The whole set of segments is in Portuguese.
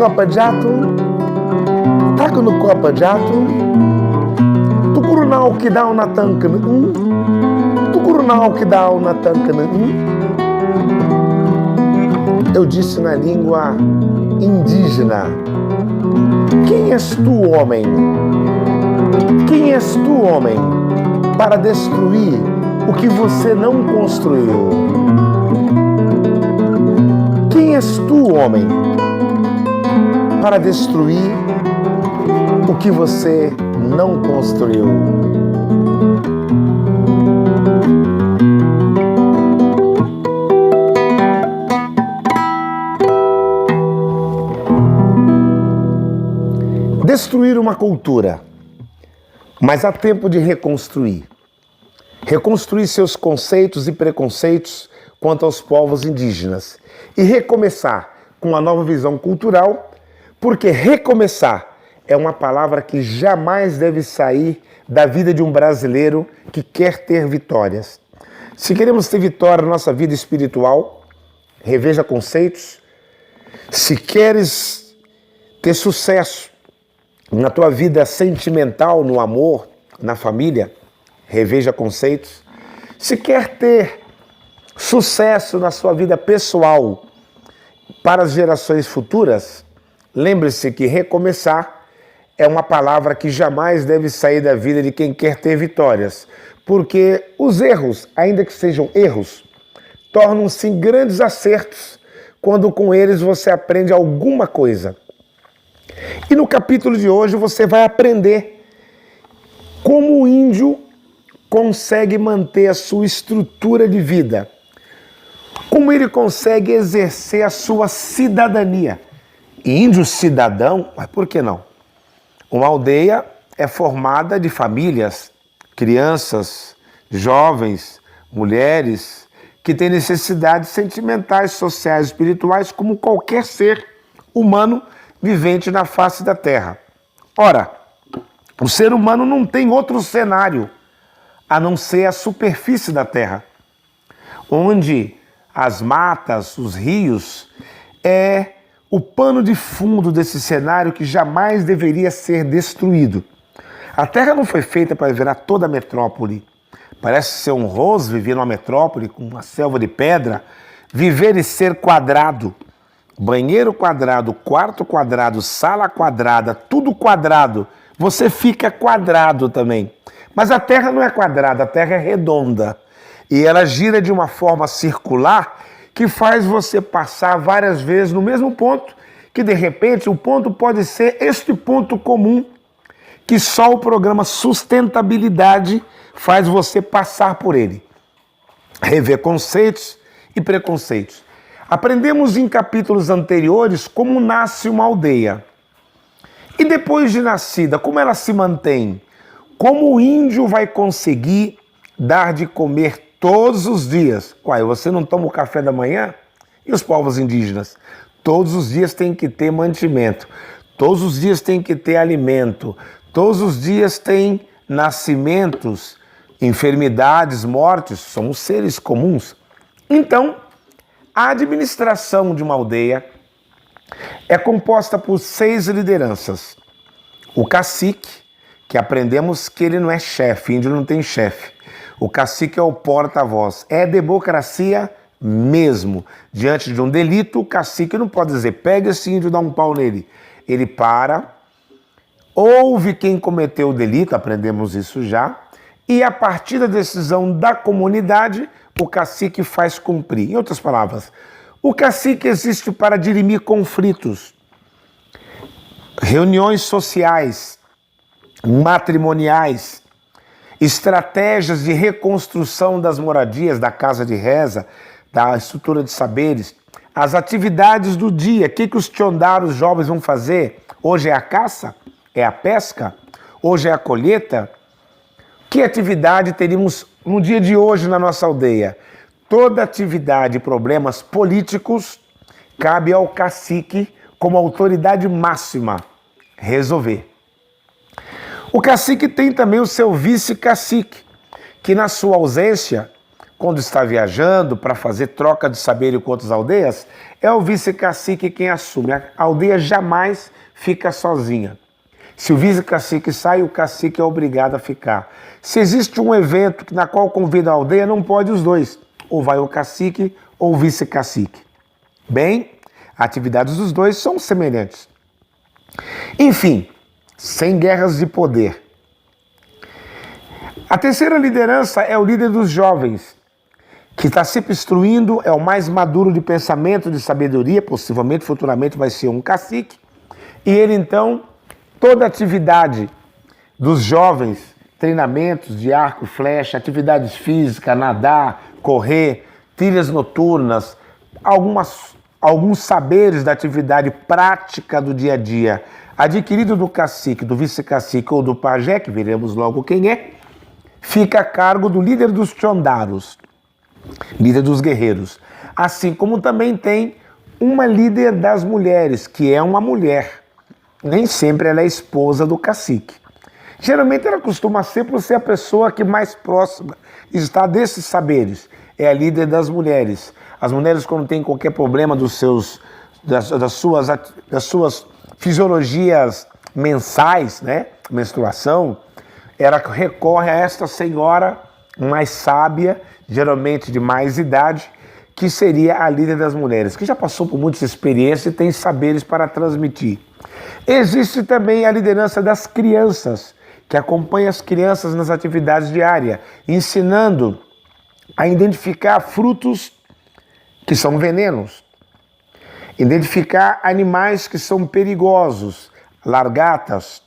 copa jato, taco no copa jato, tucurunau que dá na tanca, tucurunau que dá na tanca, eu disse na língua indígena: quem és tu, homem? Quem és tu, homem, para destruir o que você não construiu? Quem és tu, homem, para destruir o que você não construiu? Destruir uma cultura, mas há tempo de reconstruir. Reconstruir seus conceitos e preconceitos quanto aos povos indígenas e recomeçar com uma nova visão cultural, porque recomeçar é uma palavra que jamais deve sair da vida de um brasileiro que quer ter vitórias. Se queremos ter vitória na nossa vida espiritual, reveja conceitos. Se queres ter sucesso na tua vida sentimental, no amor, na família, reveja conceitos. Se quer ter sucesso na sua vida pessoal para as gerações futuras, lembre-se que recomeçar é uma palavra que jamais deve sair da vida de quem quer ter vitórias, porque os erros, ainda que sejam erros, tornam-se grandes acertos quando com eles você aprende alguma coisa. E no capítulo de hoje você vai aprender como o índio consegue manter a sua estrutura de vida, como ele consegue exercer a sua cidadania. Índio cidadão, mas por que não? Uma aldeia é formada de famílias, crianças, jovens, mulheres, que têm necessidades sentimentais, sociais, espirituais, como qualquer ser humano vivente na face da Terra. Ora, o ser humano não tem outro cenário a não ser a superfície da Terra, onde as matas, os rios, é o pano de fundo desse cenário que jamais deveria ser destruído. A Terra não foi feita para virar toda a metrópole. Parece ser honroso viver numa metrópole com uma selva de pedra, viver e ser quadrado. Banheiro quadrado, quarto quadrado, sala quadrada, tudo quadrado. Você fica quadrado também. Mas a Terra não é quadrada, a Terra é redonda. E ela gira de uma forma circular que faz você passar várias vezes no mesmo ponto, que de repente o ponto pode ser este ponto comum, que só o programa Sustentabilidade faz você passar por ele. Rever conceitos e preconceitos. Aprendemos em capítulos anteriores como nasce uma aldeia. E depois de nascida, como ela se mantém? Como o índio vai conseguir dar de comer todos os dias? Uai, você não toma o café da manhã? E os povos indígenas? Todos os dias tem que ter mantimento. Todos os dias tem que ter alimento. Todos os dias tem nascimentos, enfermidades, mortes. Somos seres comuns. Então, a administração de uma aldeia é composta por 6 lideranças. O cacique, que aprendemos que ele não é chefe, índio não tem chefe. O cacique é o porta-voz. É democracia mesmo. Diante de um delito, o cacique não pode dizer, pega esse índio e dá um pau nele. Ele para, ouve quem cometeu o delito, aprendemos isso já, e a partir da decisão da comunidade, o cacique faz cumprir. Em outras palavras, o cacique existe para dirimir conflitos, reuniões sociais, matrimoniais, estratégias de reconstrução das moradias, da casa de reza, da estrutura de saberes, as atividades do dia. O que os tiondaros, os jovens, vão fazer? Hoje é a caça? É a pesca? Hoje é a colheita? Que atividade teríamos no dia de hoje na nossa aldeia? Toda atividade e problemas políticos cabe ao cacique como autoridade máxima resolver. O cacique tem também o seu vice-cacique, que na sua ausência, quando está viajando para fazer troca de saber com outras aldeias, é o vice-cacique quem assume. A aldeia jamais fica sozinha. Se o vice-cacique sai, o cacique é obrigado a ficar. Se existe um evento na qual convida a aldeia, não pode os dois. Ou vai o cacique ou o vice-cacique. Bem, atividades dos dois são semelhantes. Enfim, sem guerras de poder. A terceira liderança é o líder dos jovens, que está sempre instruindo, é o mais maduro de pensamento, de sabedoria, possivelmente, futuramente vai ser um cacique. E ele, então, toda atividade dos jovens, treinamentos de arco, flecha, atividades físicas, nadar, correr, trilhas noturnas, alguns saberes da atividade prática do dia a dia, adquirido do cacique, do vice-cacique ou do pajé, que veremos logo quem é, fica a cargo do líder dos chondaros, líder dos guerreiros. Assim como também tem uma líder das mulheres, que é uma mulher. Nem sempre ela é esposa do cacique. Geralmente ela costuma ser por ser a pessoa que mais próxima está desses saberes. É a líder das mulheres. As mulheres, quando têm qualquer problema das suas fisiologias mensais, né? Menstruação, ela recorre a esta senhora mais sábia, geralmente de mais idade, que seria a líder das mulheres, que já passou por muitas experiências e tem saberes para transmitir. Existe também a liderança das crianças, que acompanha as crianças nas atividades diárias, ensinando a identificar frutos que são venenos, identificar animais que são perigosos, largatas,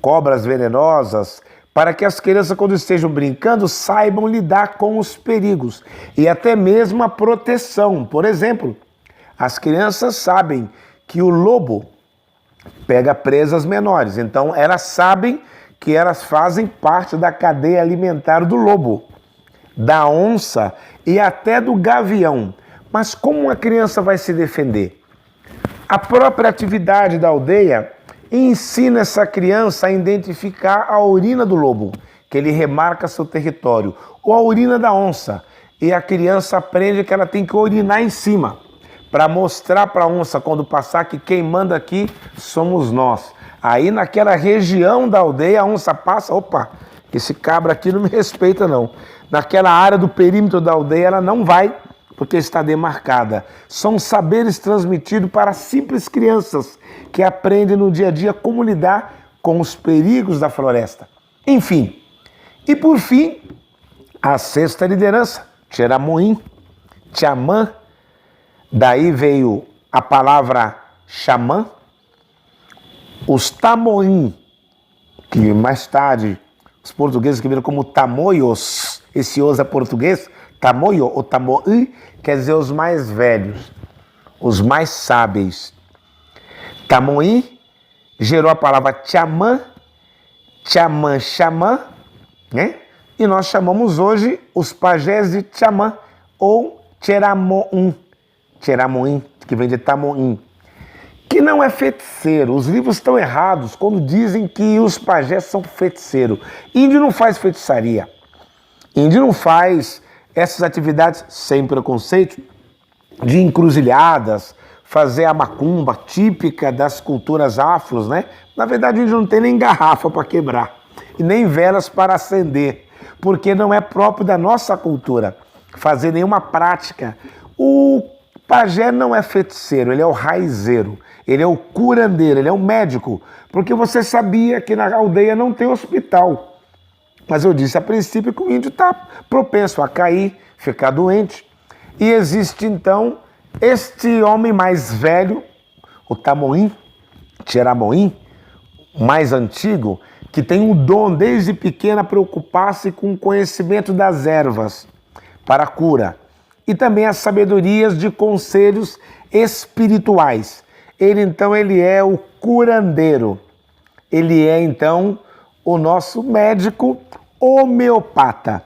cobras venenosas, para que as crianças, quando estejam brincando, saibam lidar com os perigos e até mesmo a proteção. Por exemplo, as crianças sabem que o lobo pega presas menores, então elas sabem que elas fazem parte da cadeia alimentar do lobo, da onça e até do gavião. Mas como uma criança vai se defender? A própria atividade da aldeia ensina essa criança a identificar a urina do lobo, que ele remarca seu território, ou a urina da onça, e a criança aprende que ela tem que urinar em cima, para mostrar para a onça, quando passar, que quem manda aqui somos nós. Aí naquela região da aldeia, a onça passa, opa, esse cabra aqui não me respeita não. Naquela área do perímetro da aldeia, ela não vai, porque está demarcada. São saberes transmitidos para simples crianças que aprendem no dia a dia como lidar com os perigos da floresta. Enfim, e por fim, a sexta liderança, Tcheramoim, Tchamã, daí veio a palavra xamã, os Tamoim, que mais tarde os portugueses que viram como tamoios, esse os é português, tamoio ou tamoí, quer dizer os mais velhos, os mais sábios. Tamoí gerou a palavra tchamã, tchamã, xamã, né? E nós chamamos hoje os pajés de tchamã ou tcheramoim, tcheramoim, que vem de tamoim, que não é feiticeiro. Os livros estão errados quando dizem que os pajés são feiticeiros. Índio não faz feitiçaria. Índio não faz essas atividades sem preconceito de encruzilhadas, fazer a macumba típica das culturas afros, né? Na verdade, o índio não tem nem garrafa para quebrar e nem velas para acender, porque não é próprio da nossa cultura fazer nenhuma prática. O pajé não é feiticeiro, ele é o raizeiro, ele é o curandeiro, ele é o médico, porque você sabia que na aldeia não tem hospital. Mas eu disse a princípio que o índio está propenso a cair, ficar doente. E existe então este homem mais velho, o Tamoim, Tcheramoim, mais antigo, que tem o dom desde pequena a preocupar-se com o conhecimento das ervas para a cura. E também as sabedorias de conselhos espirituais. Ele é o curandeiro. Ele é então o nosso médico homeopata.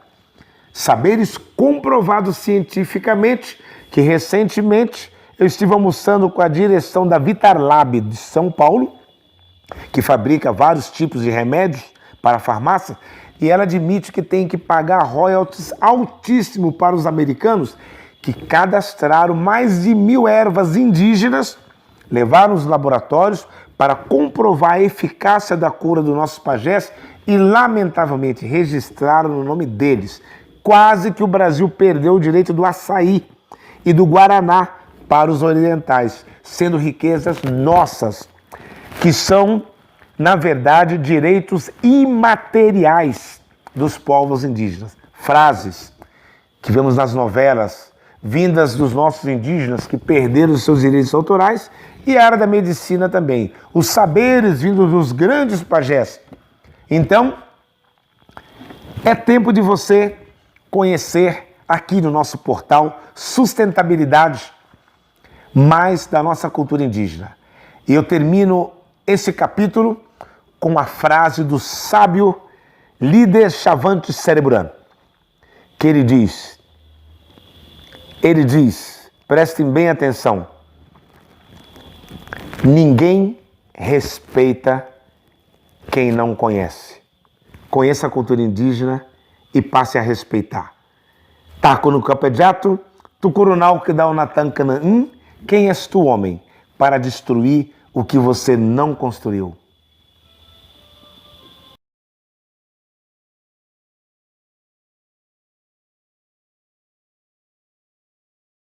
Saberes comprovados cientificamente, que recentemente eu estive almoçando com a direção da Vitarlab de São Paulo, que fabrica vários tipos de remédios para a farmácia, e ela admite que tem que pagar royalties altíssimo para os americanos que cadastraram mais de 1.000 ervas indígenas, levaram os laboratórios para comprovar a eficácia da cura dos nossos pajés e, lamentavelmente, registraram no nome deles. Quase que o Brasil perdeu o direito do açaí e do guaraná para os orientais, sendo riquezas nossas, que são, na verdade, direitos imateriais dos povos indígenas. Frases que vemos nas novelas, vindas dos nossos indígenas que perderam os seus direitos autorais, e a área da medicina também. Os saberes vindos dos grandes pajés. Então, é tempo de você conhecer aqui no nosso portal Sustentabilidade mais da nossa cultura indígena. E eu termino esse capítulo com a frase do sábio líder Chavante Cerebrano, que ele diz, prestem bem atenção, ninguém respeita quem não conhece. Conheça a cultura indígena e passe a respeitar. Taco no Capejato, Tucurunau que dá o Natancanaim, quem és tu, homem, para destruir o que você não construiu?